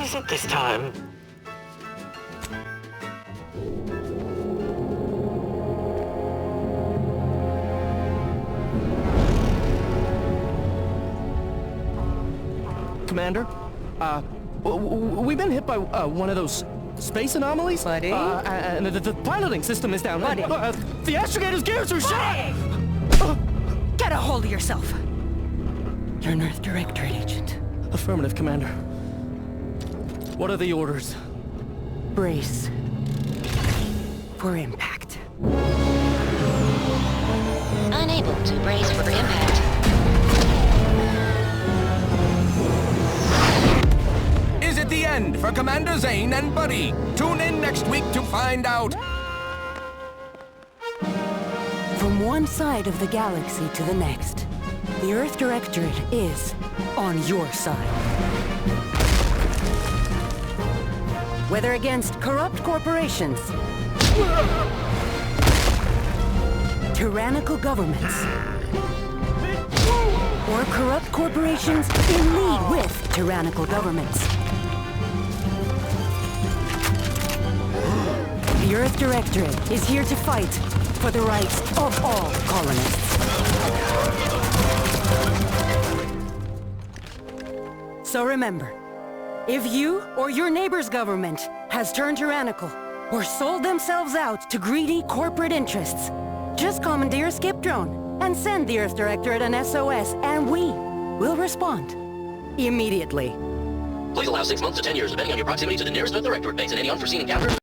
is it this time? Commander, we've been hit by one of those space anomalies. Buddy? And the piloting system is down. Buddy? The astrogator's gears are shot! Get a hold of yourself. You're an Earth Directorate agent. Affirmative, Commander. What are the orders? Brace for impact. Unable to brace for impact. Is it the end for Commander Zane and Buddy? Tune in next week to find out. From one side of the galaxy to the next, the Earth Directorate is on your side. Whether against corrupt corporations, tyrannical governments, or corrupt corporations in league with tyrannical governments, the Earth Directorate is here to fight for the rights of all colonists. So remember, if you or your neighbor's government has turned tyrannical or sold themselves out to greedy corporate interests, just commandeer a skip drone and send the Earth Directorate an SOS, and we will respond immediately. Please allow 6 months to 10 years, depending on your proximity to the nearest Earth Directorate base and any unforeseen encounters.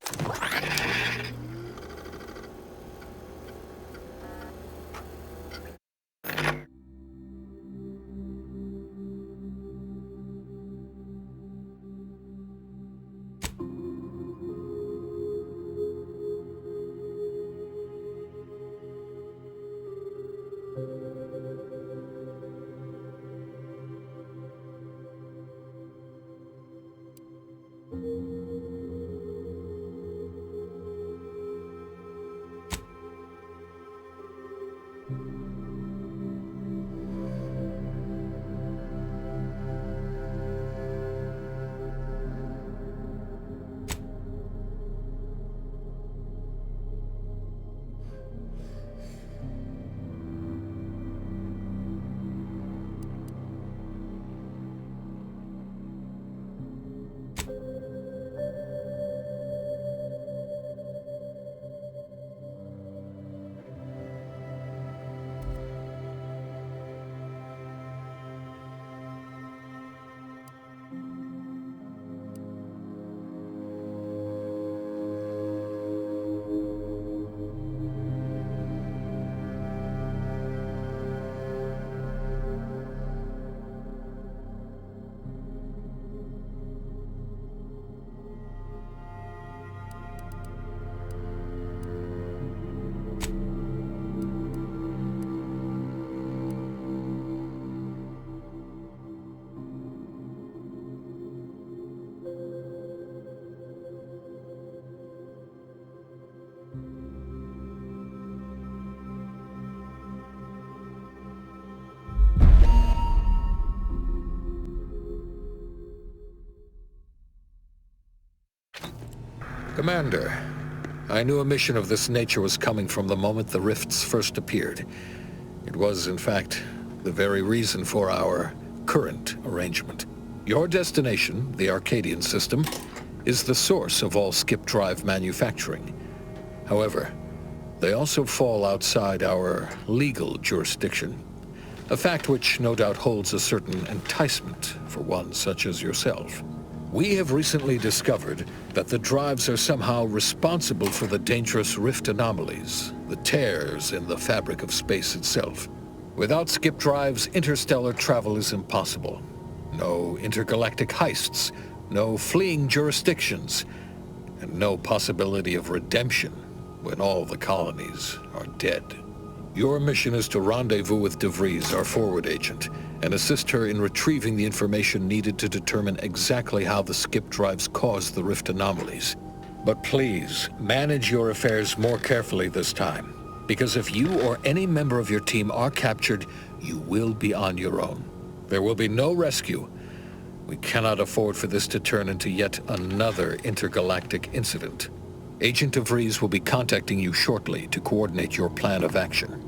Commander, I knew a mission of this nature was coming from the moment the rifts first appeared. It was, in fact, the very reason for our current arrangement. Your destination, the Arcadian system, is the source of all skip drive manufacturing. However, they also fall outside our legal jurisdiction, a fact which no doubt holds a certain enticement for one such as yourself. We have recently discovered that the drives are somehow responsible for the dangerous rift anomalies, the tears in the fabric of space itself. Without skip drives, interstellar travel is impossible. No intergalactic heists, no fleeing jurisdictions, and no possibility of redemption when all the colonies are dead. Your mission is to rendezvous with DeVries, our forward agent, and assist her in retrieving the information needed to determine exactly how the skip drives caused the rift anomalies. But please, manage your affairs more carefully this time, because if you or any member of your team are captured, you will be on your own. There will be no rescue, We cannot afford for this to turn into yet another intergalactic incident. Agent DeVries will be contacting you shortly to coordinate your plan of action.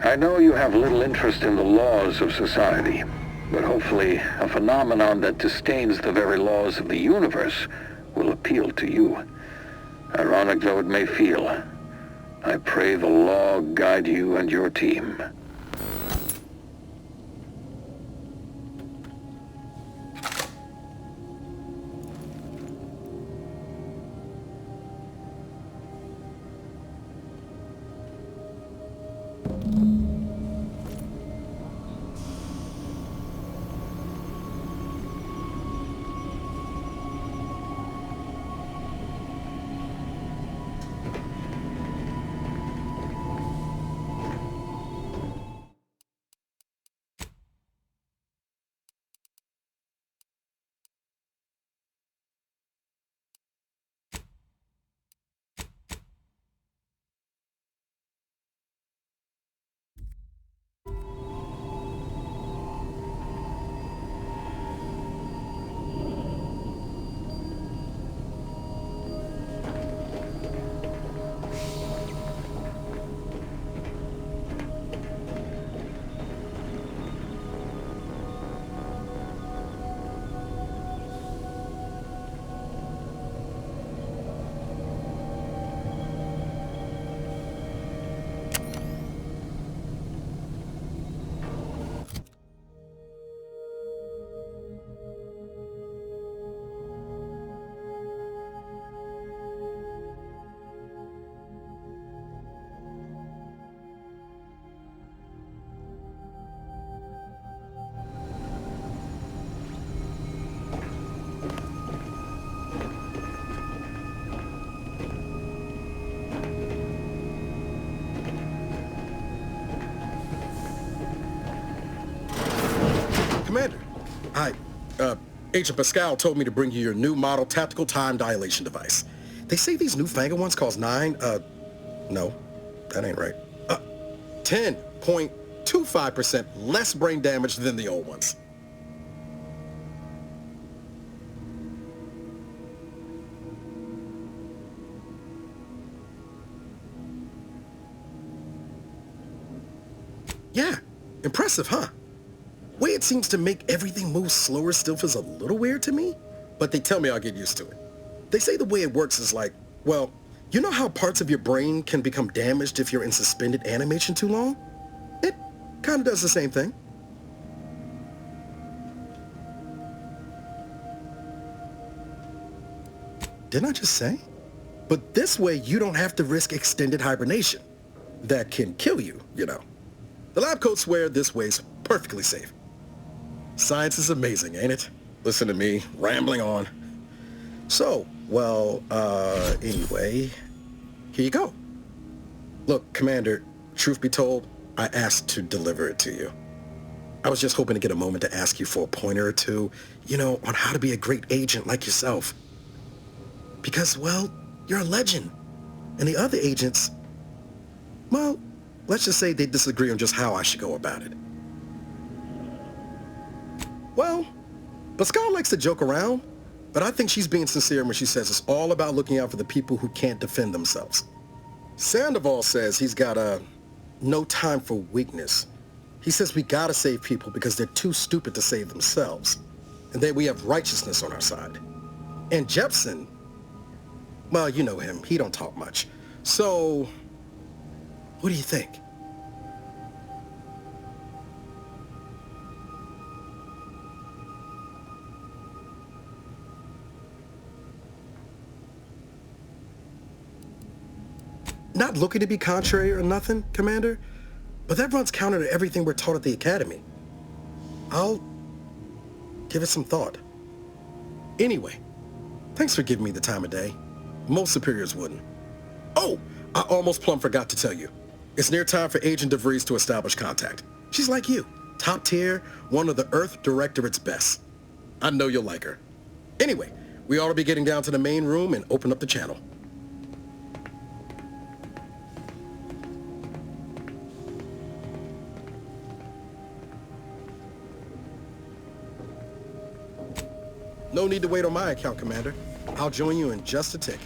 I know you have little interest in the laws of society, but hopefully a phenomenon that disdains the very laws of the universe will appeal to you. Ironic though it may feel, I pray the law guide you and your team. Commander, Agent Pascal told me to bring you your new model tactical time dilation device. They say these newfangled ones cause no, that ain't right. 10.25% less brain damage than the old ones. Yeah, impressive, huh? Way it seems to make everything move slower still feels a little weird to me, but they tell me I'll get used to it. They say the way it works is like, well, you know how parts of your brain can become damaged if you're in suspended animation too long? It kind of does the same thing. Didn't I just say? But this way you don't have to risk extended hibernation. That can kill you, you know. The lab coats swear this way's perfectly safe. Science is amazing, ain't it? Listen to me, rambling on. So, well, anyway, here you go. Look, Commander, truth be told, I asked to deliver it to you. I was just hoping to get a moment to ask you for a pointer or two, you know, on how to be a great agent like yourself. Because, well, you're a legend. And the other agents, well, let's just say they disagree on just how I should go about it. Well, Pascal likes to joke around, but I think she's being sincere when she says it's all about looking out for the people who can't defend themselves. Sandoval says he's got no time for weakness. He says we gotta save people because they're too stupid to save themselves, and that we have righteousness on our side. And Jepson, well, you know him, he don't talk much. So, what do you think? Not looking to be contrary or nothing, Commander, but that runs counter to everything we're taught at the Academy. I'll give it some thought. Anyway, thanks for giving me the time of day. Most superiors wouldn't. Oh, I almost plumb forgot to tell you. It's near time for Agent DeVries to establish contact. She's like you, top tier, one of the Earth Directorate's best. I know you'll like her. Anyway, we ought to be getting down to the main room and open up the channel. No need to wait on my account, Commander. I'll join you in just a tick.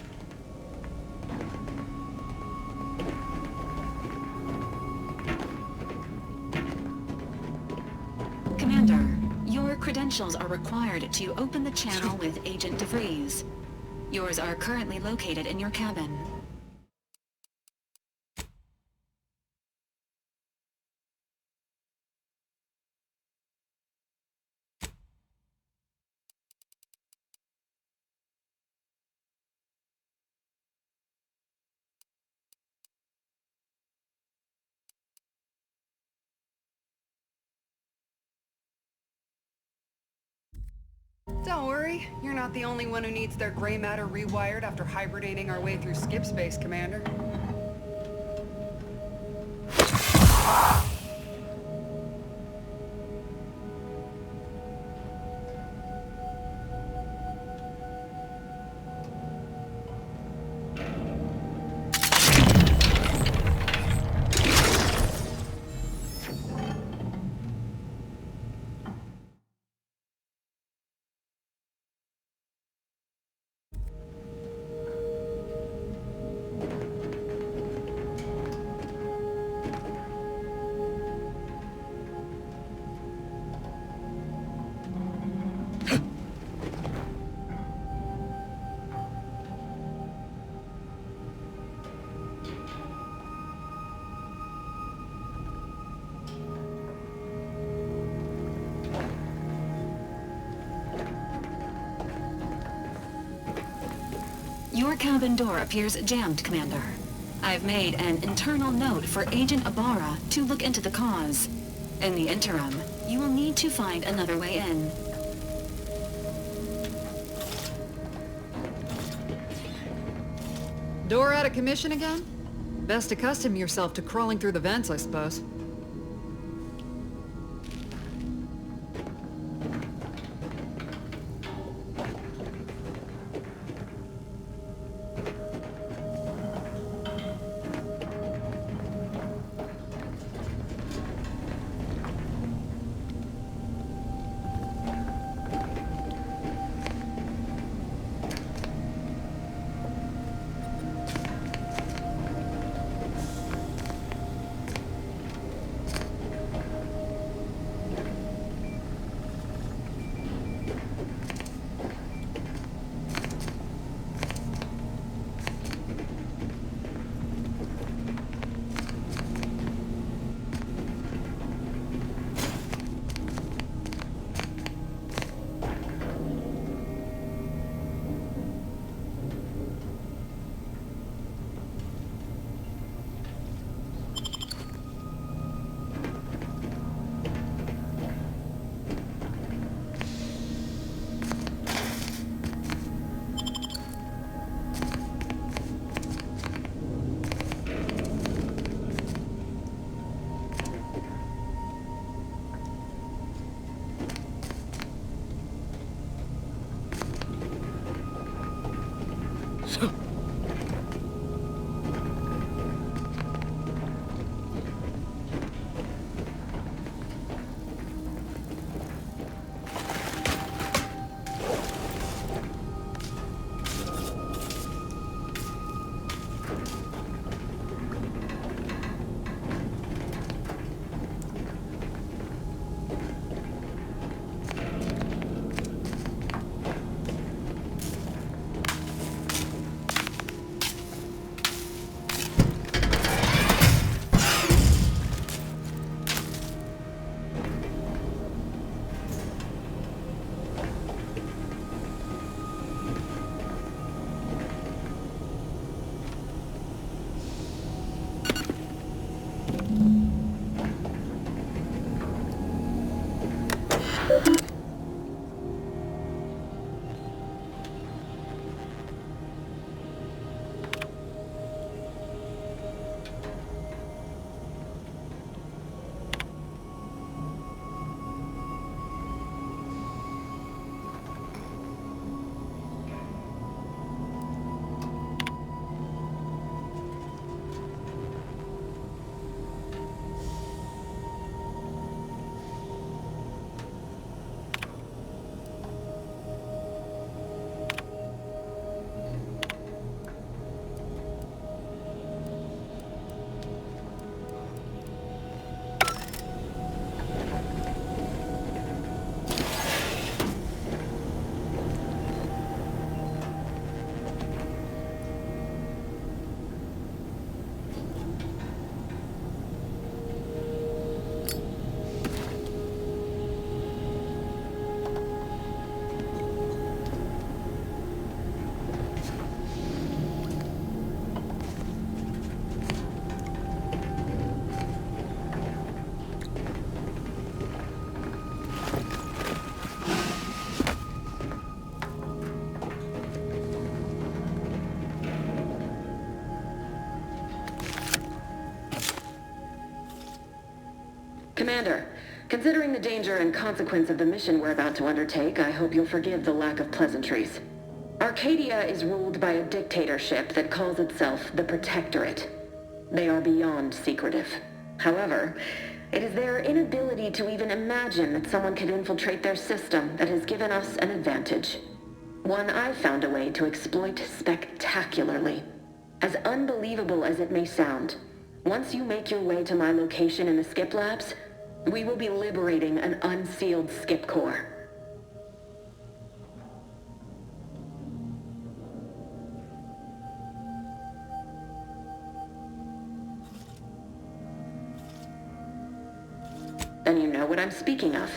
Commander, your credentials are required to open the channel with Agent DeVries. Yours are currently located in your cabin. Don't worry, you're not the only one who needs their gray matter rewired after hibernating our way through skip space, Commander. Your cabin door appears jammed, Commander. I've made an internal note for Agent Ibarra to look into the cause. In the interim, you will need to find another way in. Door out of commission again? Best accustom yourself to crawling through the vents, I suppose. Commander, considering the danger and consequence of the mission we're about to undertake, I hope you'll forgive the lack of pleasantries. Arcadia is ruled by a dictatorship that calls itself the Protectorate. They are beyond secretive. However, it is their inability to even imagine that someone could infiltrate their system that has given us an advantage. One I've found a way to exploit spectacularly. As unbelievable as it may sound, once you make your way to my location in the Skip Labs, we will be liberating an unsealed Skip core. Then you know what I'm speaking of.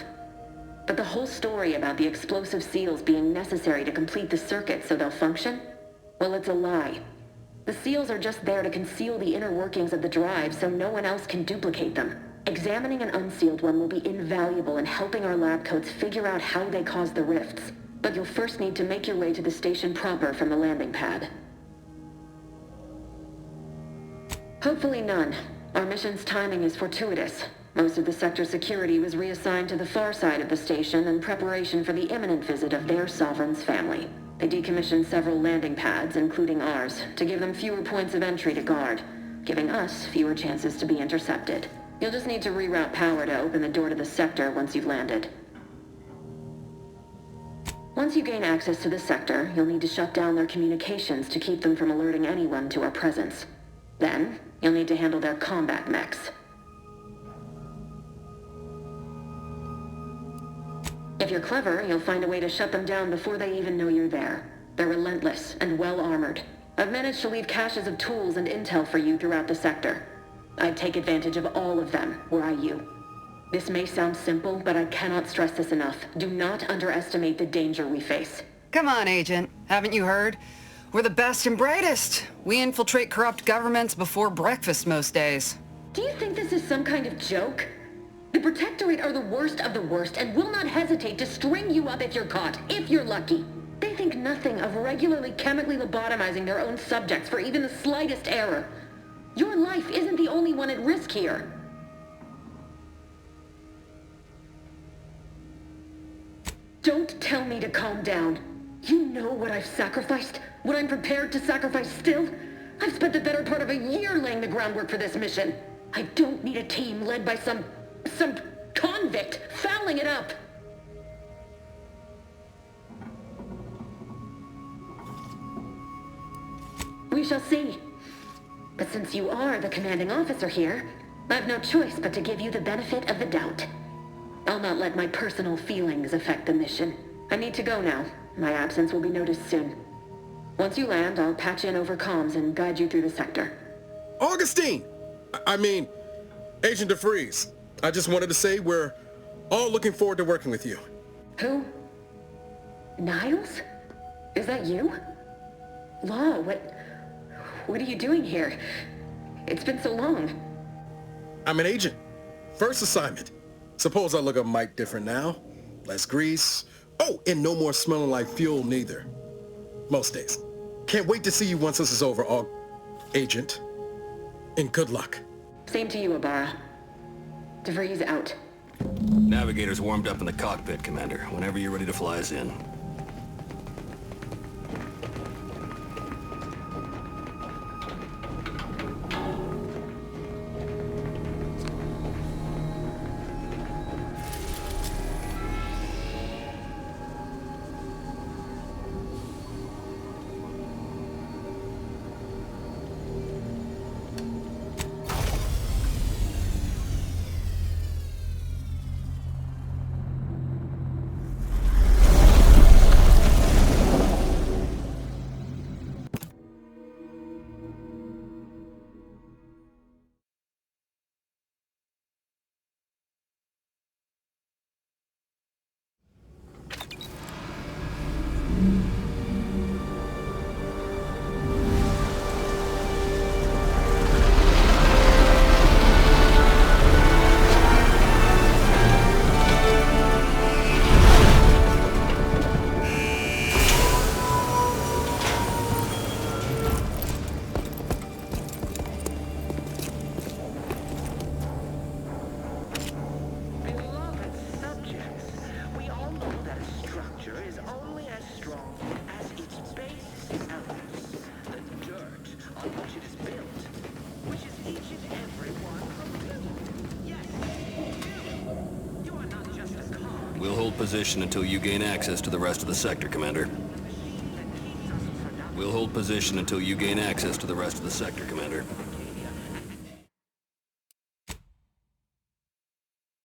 But the whole story about the explosive seals being necessary to complete the circuit so they'll function? Well, it's a lie. The seals are just there to conceal the inner workings of the drive so no one else can duplicate them. Examining an unsealed one will be invaluable in helping our lab coats figure out how they cause the rifts. But you'll first need to make your way to the station proper from the landing pad. Hopefully none. Our mission's timing is fortuitous. Most of the sector security was reassigned to the far side of the station in preparation for the imminent visit of their sovereign's family. They decommissioned several landing pads, including ours, to give them fewer points of entry to guard, giving us fewer chances to be intercepted. You'll just need to reroute power to open the door to the sector once you've landed. Once you gain access to the sector, you'll need to shut down their communications to keep them from alerting anyone to our presence. Then, you'll need to handle their combat mechs. If you're clever, you'll find a way to shut them down before they even know you're there. They're relentless and well-armored. I've managed to leave caches of tools and intel for you throughout the sector. I'd take advantage of all of them, were I you. This may sound simple, but I cannot stress this enough. Do not underestimate the danger we face. Come on, Agent. Haven't you heard? We're the best and brightest. We infiltrate corrupt governments before breakfast most days. Do you think this is some kind of joke? The Protectorate are the worst of the worst and will not hesitate to string you up if you're caught, if you're lucky. They think nothing of regularly chemically lobotomizing their own subjects for even the slightest error. Your life isn't the only one at risk here. Don't tell me to calm down. You know what I've sacrificed, what I'm prepared to sacrifice still. I've spent the better part of a year laying the groundwork for this mission. I don't need a team led by some convict fouling it up. We shall see. But since you are the commanding officer here, I've no choice but to give you the benefit of the doubt. I'll not let my personal feelings affect the mission. I need to go now. My absence will be noticed soon. Once you land, I'll patch in over comms and guide you through the sector. Augustine! Agent DeFreeze. I just wanted to say we're all looking forward to working with you. Who? Niles? Is that you? Law, what are you doing here? It's been so long. I'm an agent. First assignment. Suppose I look a mite different now. Less grease. Oh, and no more smelling like fuel neither. Most days. Can't wait to see you once this is over, Agent. And good luck. Same to you, Ibarra. DeVries out. Navigator's warmed up in the cockpit, Commander. Whenever you're ready to fly us in. hold position until you gain access to the rest of the sector, Commander. We'll hold position until you gain access to the rest of the sector, Commander.